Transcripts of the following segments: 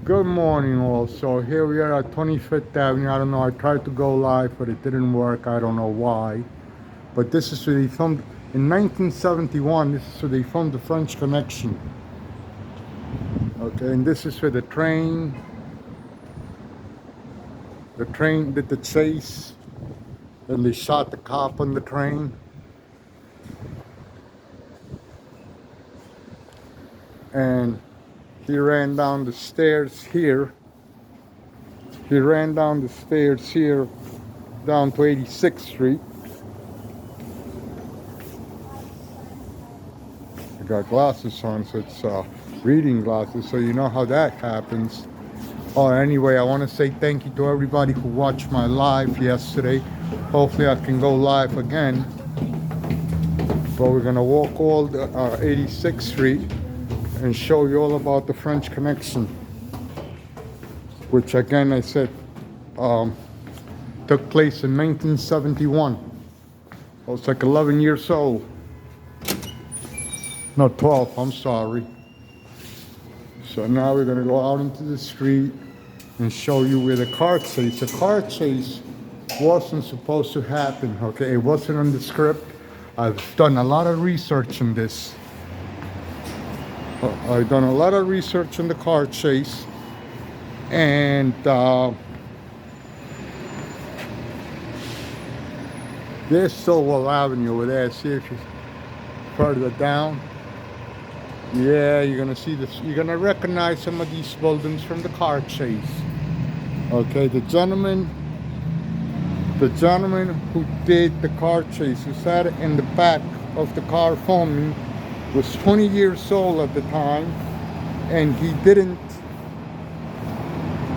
Good morning, all. So here we are at 25th Avenue. I don't know. I tried to go live, but it didn't work. I don't know why. But this is where they filmed in 1971. This is where they filmed the French Connection. Okay, and this is where the train did the chase, and they shot the cop on the train. And he ran down the stairs here. He ran down the stairs here, down to 86th Street. I got glasses on, so it's reading glasses, so you know how that happens. Oh, anyway, I want to say thank you to everybody who watched my live yesterday. Hopefully I can go live again. But we're going to walk all the 86th Street and show you all about the French Connection, which again I said took place in 1971. I was like 11 years old. No, 12, I'm sorry. So now we're going to go out into the street and show you where the car chase. The car chase wasn't supposed to happen, okay? It wasn't on the script. I've done a lot of research on this. I've done a lot of research on the car chase. And there's Stillwell Avenue over there. See if you further down. Yeah, you're gonna see this. You're gonna recognize some of these buildings from the car chase. Okay, the gentleman who did the car chase, who sat in the back of the car filming, was 20 years old at the time, and he didn't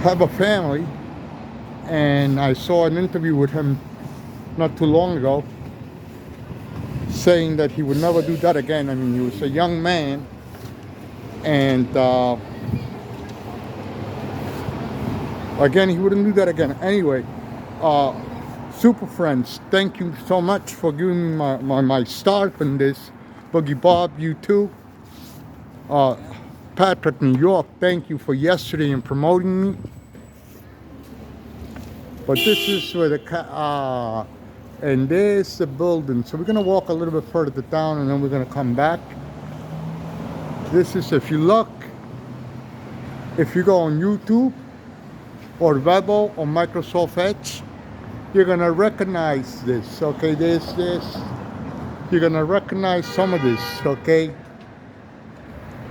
have a family. And I saw an interview with him not too long ago, saying that he would never do that again. I mean, he was a young man. And again, he wouldn't do that again. Anyway, Super Friends, thank you so much for giving me my start in this. Boogie Bob, you too. Patrick, New York, thank you for yesterday and promoting me. But this is where the and there's the building. So we're gonna walk a little bit further down, and then we're gonna come back. This is, if you look, if you go on YouTube or Vebo or Microsoft Edge, you're gonna recognize this. Okay, there's this. You're gonna recognize some of this. Okay,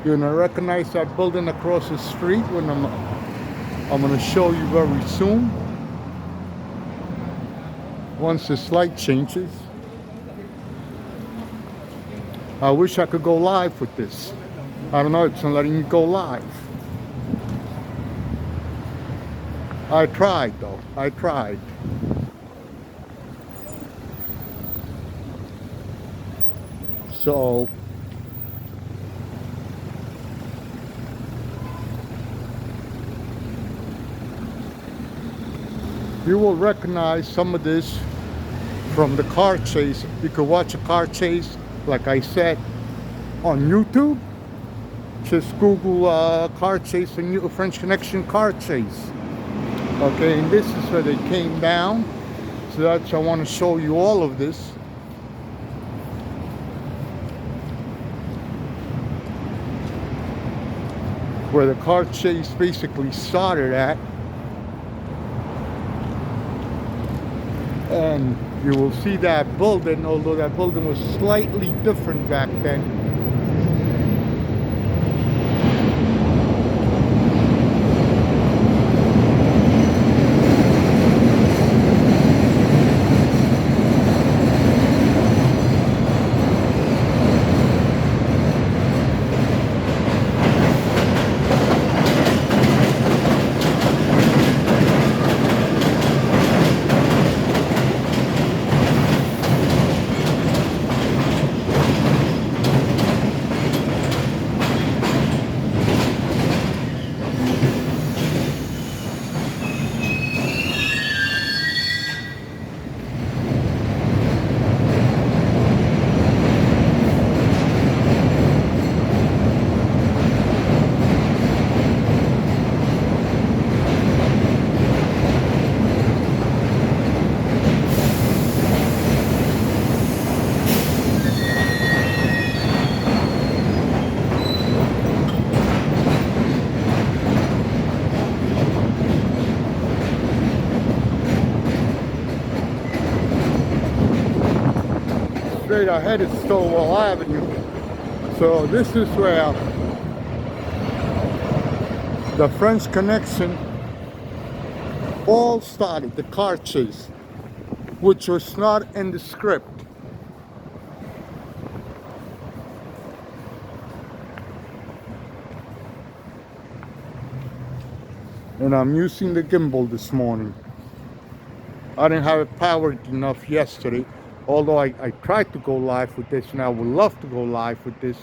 you're gonna recognize that building across the street when I'm gonna show you very soon. Once this light changes. I wish I could go live with this. I don't know, it's not letting me go live. I tried though, I tried. So, you will recognize some of this from the car chase. You could watch a car chase, like I said, on YouTube. Just Google car chase and French Connection car chase. Okay, and this is where they came down. So that's, I want to show you all of this. Where the car chase basically started at. And you will see that building, although that building was slightly different back then. straight ahead is Stowell Avenue. So this is where the French Connection all started, the car chase, which was not in the script. And I'm using the gimbal this morning. I didn't have it powered enough yesterday, although I tried to go live with this, and I would love to go live with this.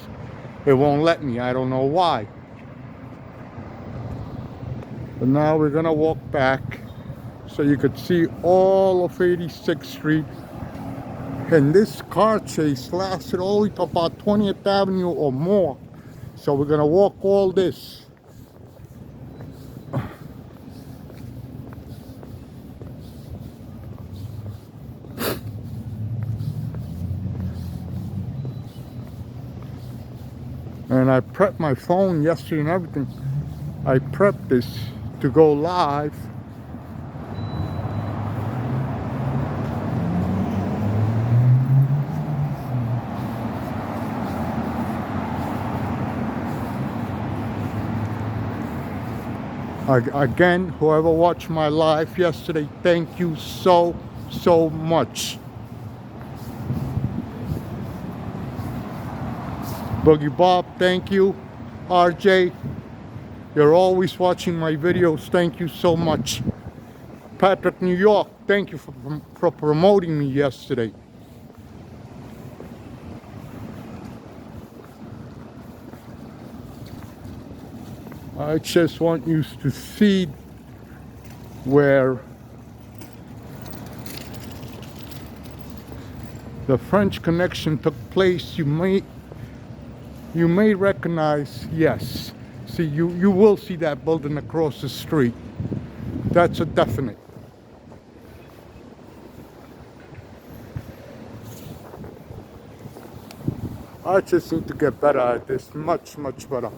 It won't let me. I don't know why. But now we're gonna walk back so you could see all of 86th Street. And this car chase lasted all the way to about 20th Avenue or more. So we're gonna walk all this. And I prepped my phone yesterday and everything. I prepped this to go live. Again, whoever watched my live yesterday, thank you so much. Boogie Bob, thank you. RJ, you're always watching my videos. Thank you so much. Patrick, New York, thank you for promoting me yesterday. I just want you to see where the French Connection took place. You may recognize, yes. See, you will see that building across the street. That's a definite. I just need to get better at this, much better.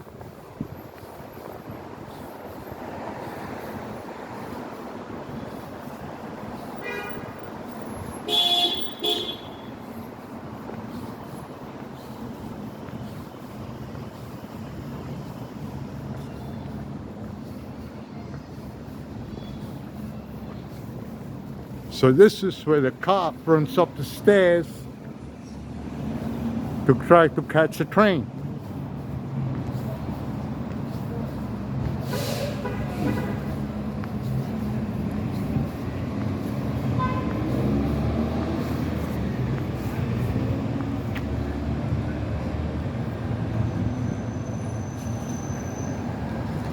So this is where the cop runs up the stairs to try to catch a train.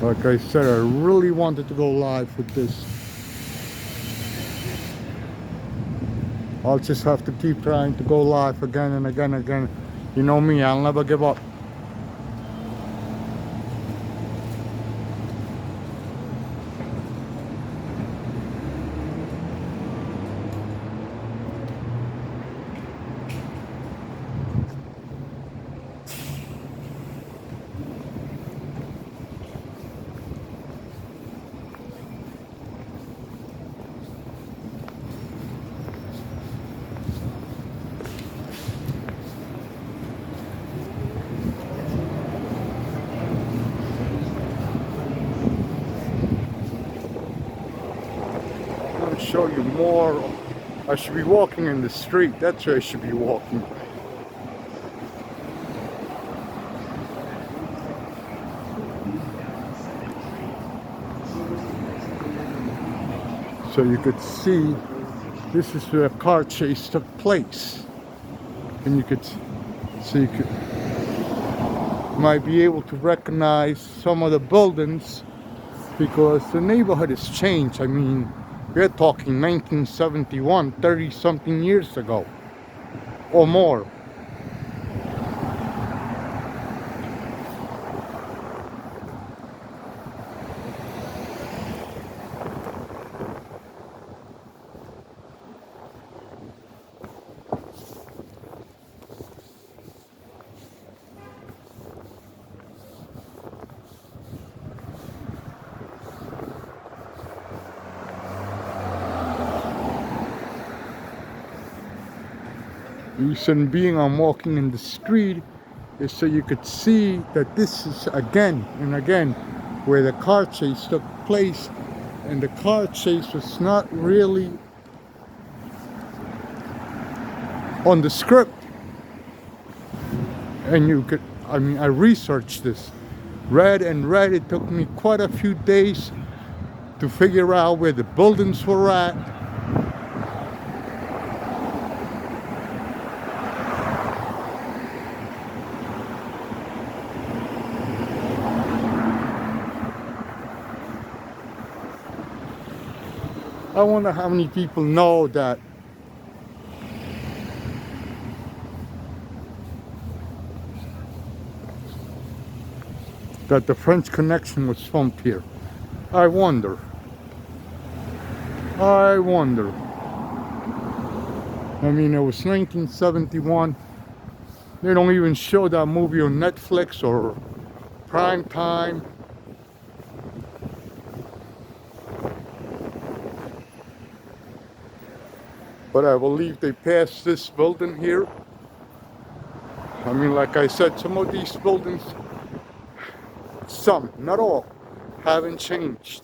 Like I said, I really wanted to go live with this. I'll just have to keep trying to go live again and again and again. You know me, I'll never give up. Show you more. I should be walking in the street. That's where I should be walking. So you could see this is where a car chase took place, and you could see, might be able to recognize some of the buildings because the neighborhood has changed. I mean, we're talking 1971, 30 something years ago or more. reason being I'm walking in the street is so you could see that this is again and again where the car chase took place, and the car chase was not really on the script. And you could, I mean, I researched this, read and read. It took me quite a few days to figure out where the buildings were at. I wonder how many people know that the French Connection was filmed here. I wonder. I wonder. I mean, it was 1971. They don't even show that movie on Netflix or prime time. But I believe they passed this building here. I mean, like I said, some of these buildings, some, not all, haven't changed.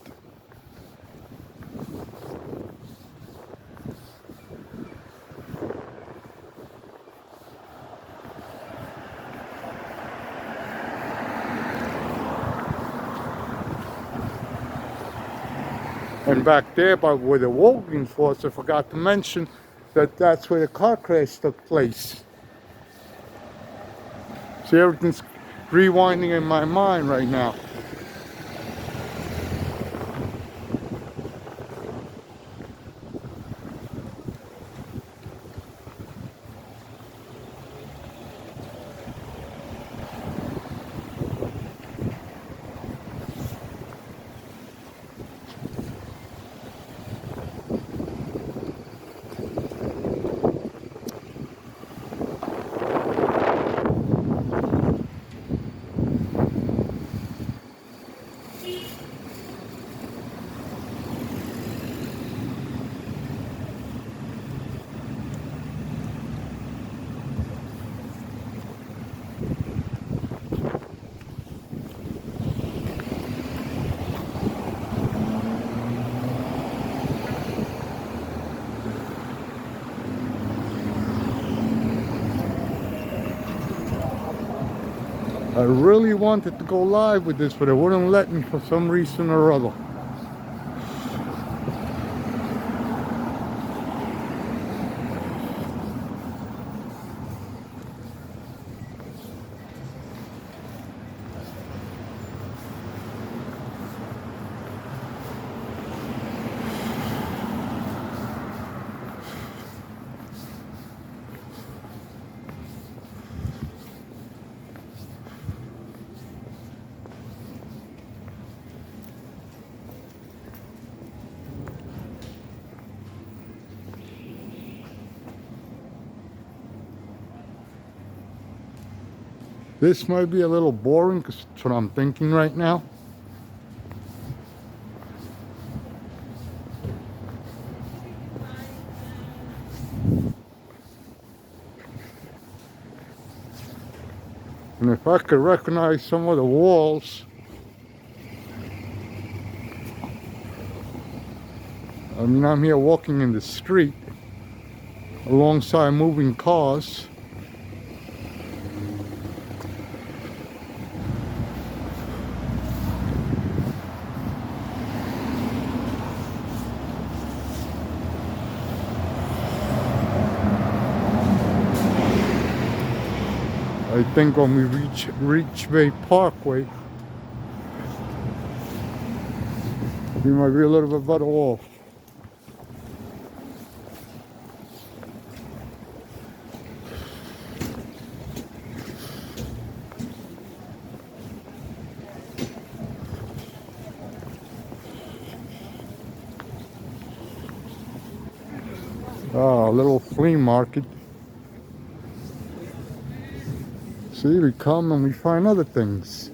And back there by where the Walgreens was, I forgot to mention that that's where the car crash took place. See, everything's rewinding in my mind right now. I really wanted to go live with this, but it wouldn't let me for some reason or other. This might be a little boring because that's what I'm thinking right now. And if I could recognize some of the walls, I mean, I'm here walking in the street alongside moving cars. I think when we reach Bay Parkway, we might be a little bit better off. A little flea market. See, we come and we find other things.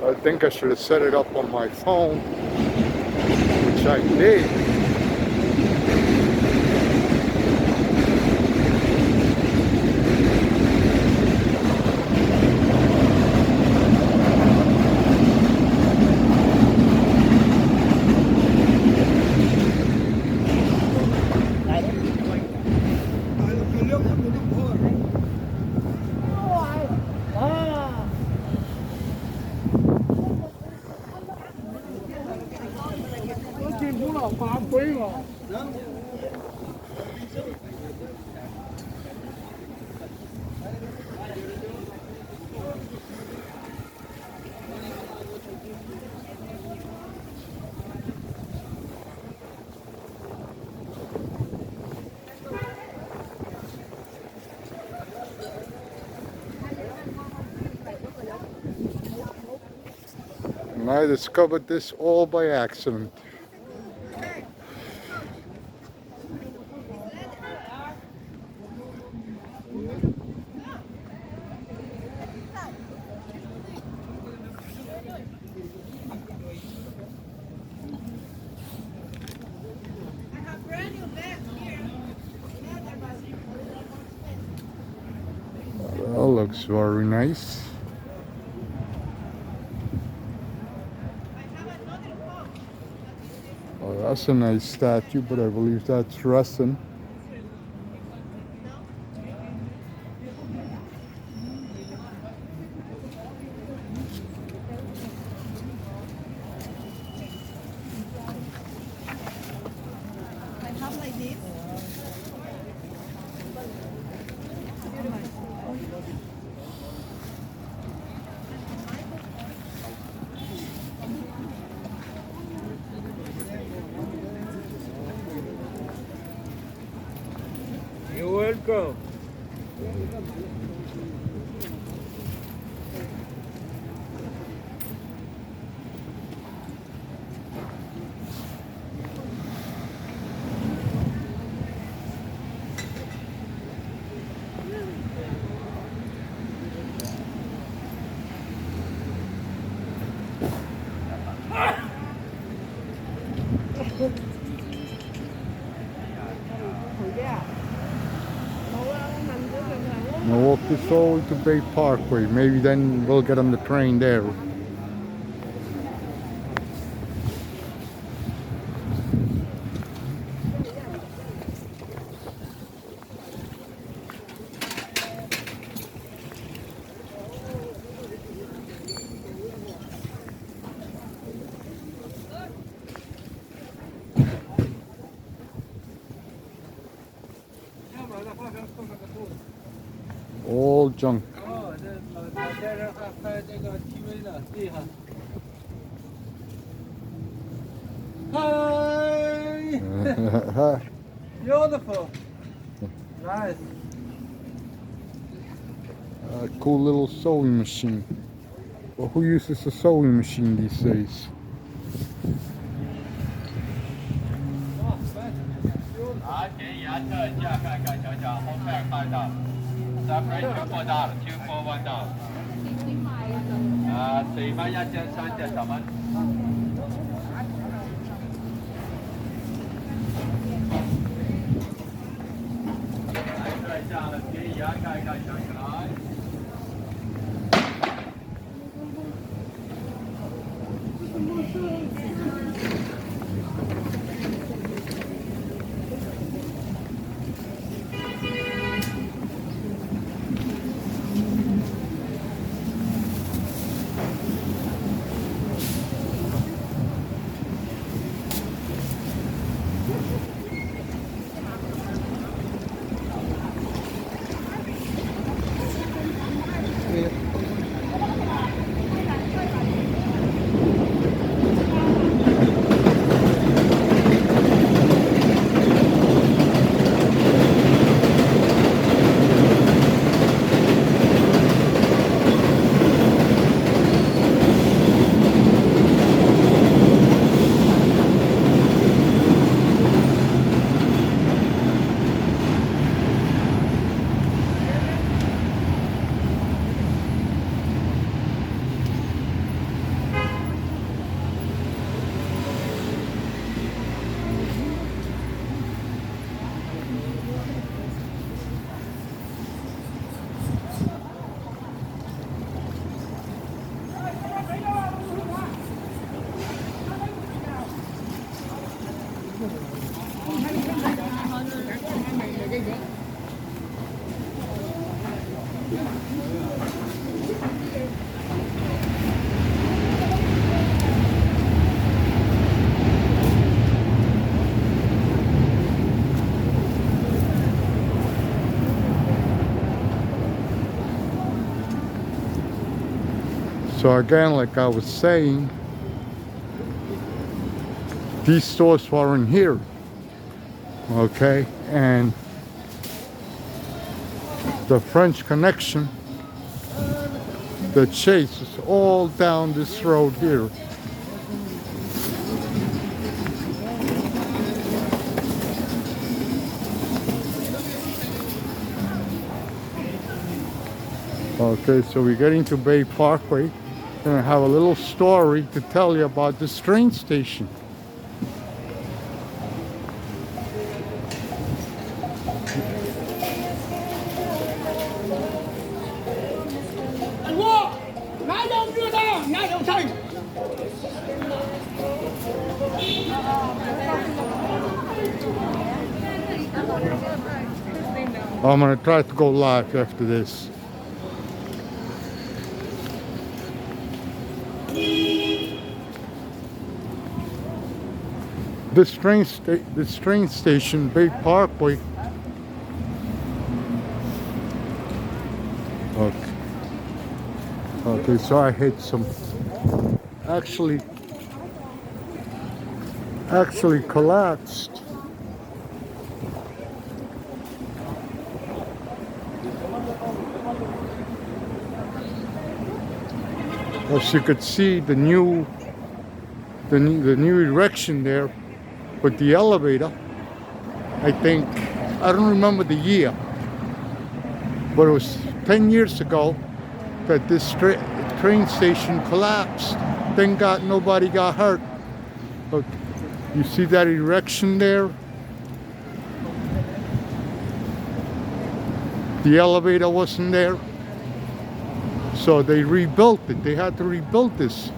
I think I should have set it up on my phone, which I did. And I discovered this all by accident. That looks very nice. Oh, that's a nice statue, but I believe that's Russian. You're welcome. I'll walk this all the way to Bay Parkway. Maybe then we'll get on the train there. All junk. 哦，这老在这还拍这个 TV 呢，厉害。Hi, beautiful, nice. A cool little sewing machine. Well, who uses a sewing machine these days? 啊，建议按照价看看瞧瞧，后面看到，separate 2 dollar, 2 for $1. 啊，4蚊1隻，3隻10蚊。来这一下了，建议按看看瞧瞧。So again, like I was saying, these stores were in here, okay? And the French Connection, the Chase is all down this road here. Okay, so we're getting to Bay Parkway. And I have a little story to tell you about this train station. I'm gonna try to go live after this. This train station, Bay Parkway. Okay. Okay, so I hit some actually collapsed. As you could see, the new erection there with the elevator. I don't remember the year, but it was 10 years ago that this train station collapsed. Thank God nobody got hurt. But you see that erection there? The elevator wasn't there. So they rebuilt it. They had to rebuild this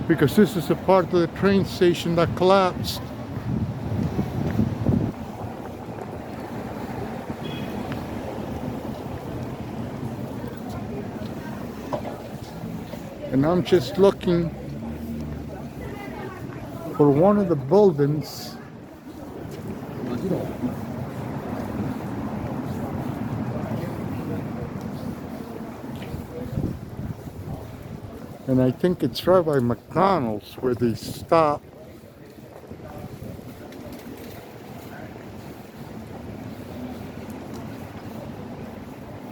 because this is a part of the train station that collapsed. And I'm just looking for one of the buildings. And I think it's right by McDonald's where they stop.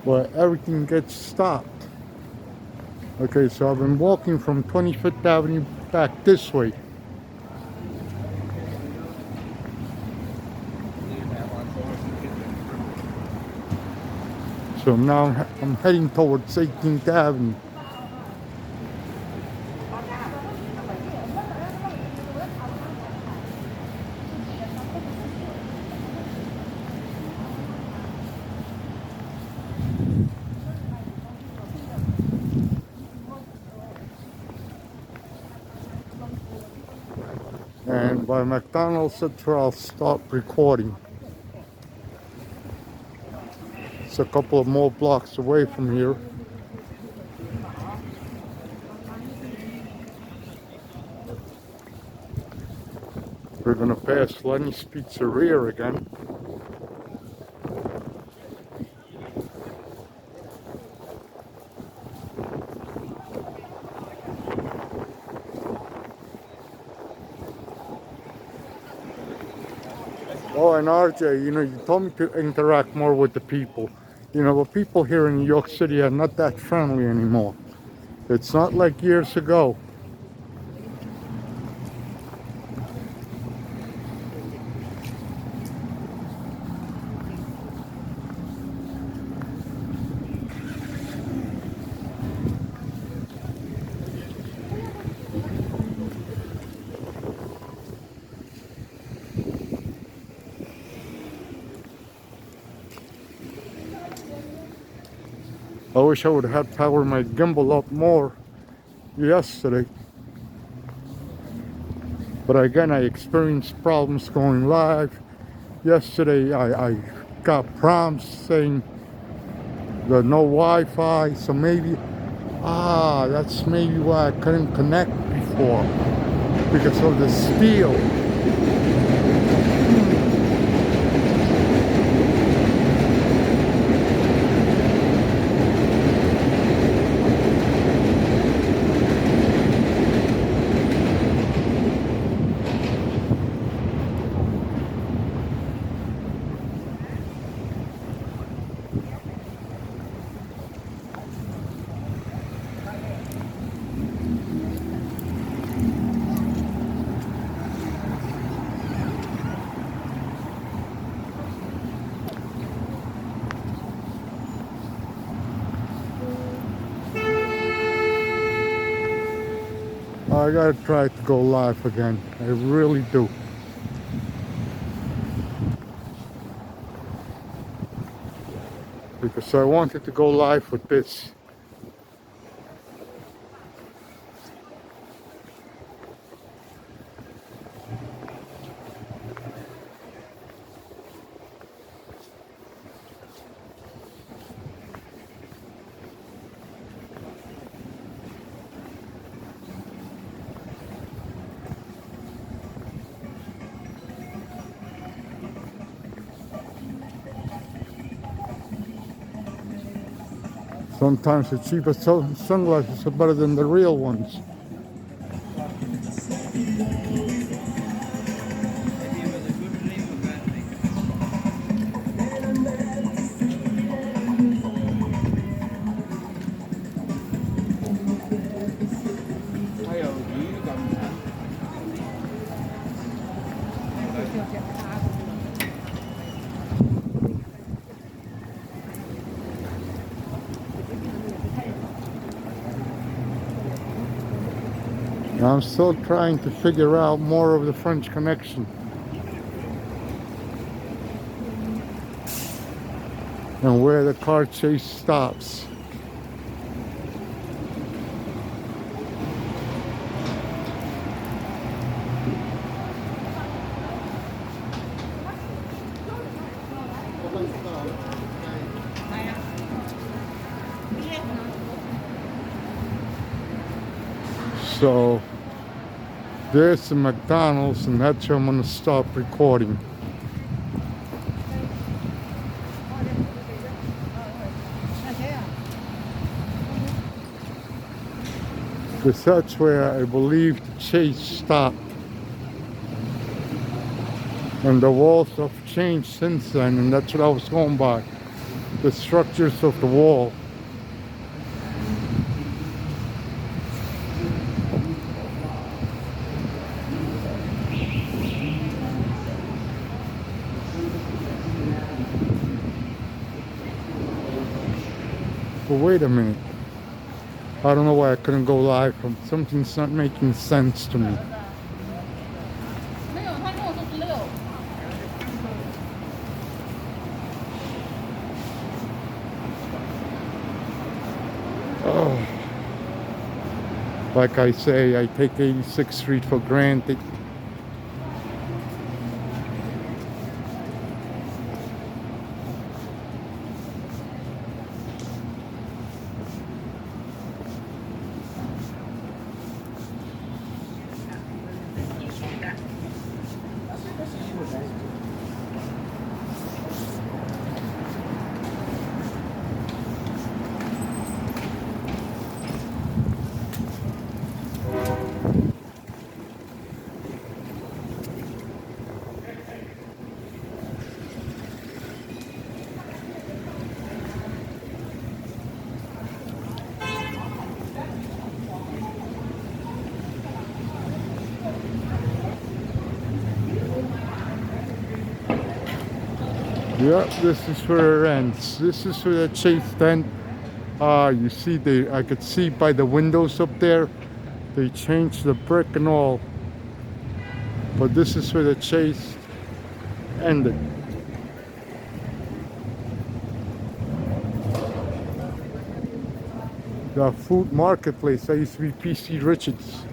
Where everything gets stopped. Okay, so I've been walking from 25th Avenue back this way. So now I'm heading towards 18th Avenue. And by McDonald's, that's where I'll stop recording. It's a couple of more blocks away from here. We're gonna pass Lenny's Pizzeria again. Oh, and RJ, you know, you told me to interact more with the people. You know, but people here in New York City are not that friendly anymore. It's not like years ago. I wish I would have had power my gimbal up more yesterday. But again, I experienced problems going live. Yesterday, I got prompts saying that no Wi-Fi, so maybe, that's maybe why I couldn't connect before, because of the steel. I gotta try to go live again. I really do. Because I wanted to go live with this. Sometimes the cheapest sunglasses are better than the real ones. Maybe it was a good dream or bad dream. Hay là chỉ cầm hả? I'm still trying to figure out more of the French Connection. And where the car chase stops. So there's the McDonald's, and that's where I'm gonna stop recording. Because that's where I believe the chase stopped. And the walls have changed since then, and that's what I was going by. The structures of the wall. But wait a minute. I don't know why I couldn't go live. Something's not making sense to me. Oh. Like I say, I take 86th Street for granted. Yep, this is where it ends. This is where the chase ends. You see, I could see by the windows up there, they changed the brick and all. But this is where the chase ended. The food marketplace, that used to be PC Richards.